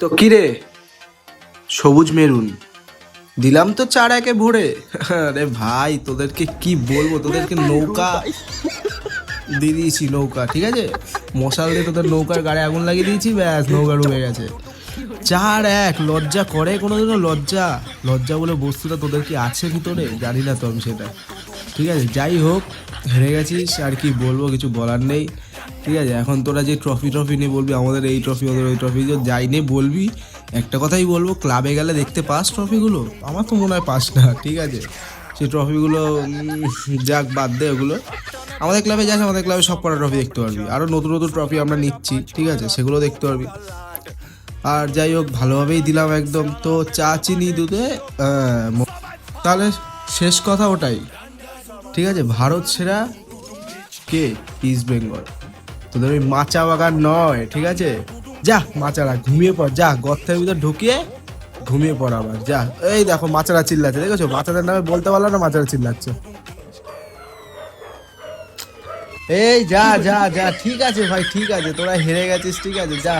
তো কিরে, সবুজ মেরুন দিলাম তো 4-1 ভরে। আরে ভাই তোদেরকে কি বলবো, তোদেরকে নৌকা দিয়ে দিয়েছি, নৌকা ঠিক আছে, মশাল দিয়ে তোদের নৌকার গাড়ি আগুন লাগিয়ে দিয়েছি, ব্যাস নৌকা ডুবে গেছে। 4-1 লজ্জা করে কোনোদিনও? লজ্জা লজ্জা বলে বস্তুটা তোদের কি আছে ভিতরে, জানি না তো আমি সেটা। ঠিক আছে, যাই হোক, হেরে গেছিস আর কি বলবো, কিছু বলার নেই। ঠিক আছে, এখন তোরা যে ট্রফি নিয়ে বলবি আমাদের এই ট্রফি ওদের ওই ট্রফি, যাই নিয়ে বলবি, একটা কথাই বলবো, ক্লাবে গেলে দেখতে পাস ট্রফিগুলো? আমার তো মনে হয় পাস না। ঠিক আছে, সেই ট্রফিগুলো যাক, বাদ দে ওগুলো। আমাদের ক্লাবে যাস, আমাদের ক্লাবে সব কটা ট্রফি দেখতে পারবি, আরও নতুন নতুন ট্রফি আমরা নিচ্ছি, ঠিক আছে, সেগুলো দেখতে পারবি। আর যাই হোক, ভালোভাবেই দিলাম একদম। তো চা চিনি দুধে তাহলে শেষ কথা ওটাই। ঠিক আছে, ভারত সেরা কে? ইস্ট বেঙ্গল। তোদের ওই মাচা বাগান নয়, ঠিক আছে? যা মাচারা ঘুমিয়ে পড়, যা গর্তের ভিতর ঢুকিয়ে ঘুমিয়ে পড় আবার, যা। এই দেখো মাচারা চিল্লাচ্ছে, দেখেছো? মাচাদের নামে বলতে পারলো না, মাচারা চিল্লাচ্ছে। এই যা যা যা, ঠিক আছে ভাই, ঠিক আছে, তোরা হেরে গেছিস, ঠিক আছে, যা।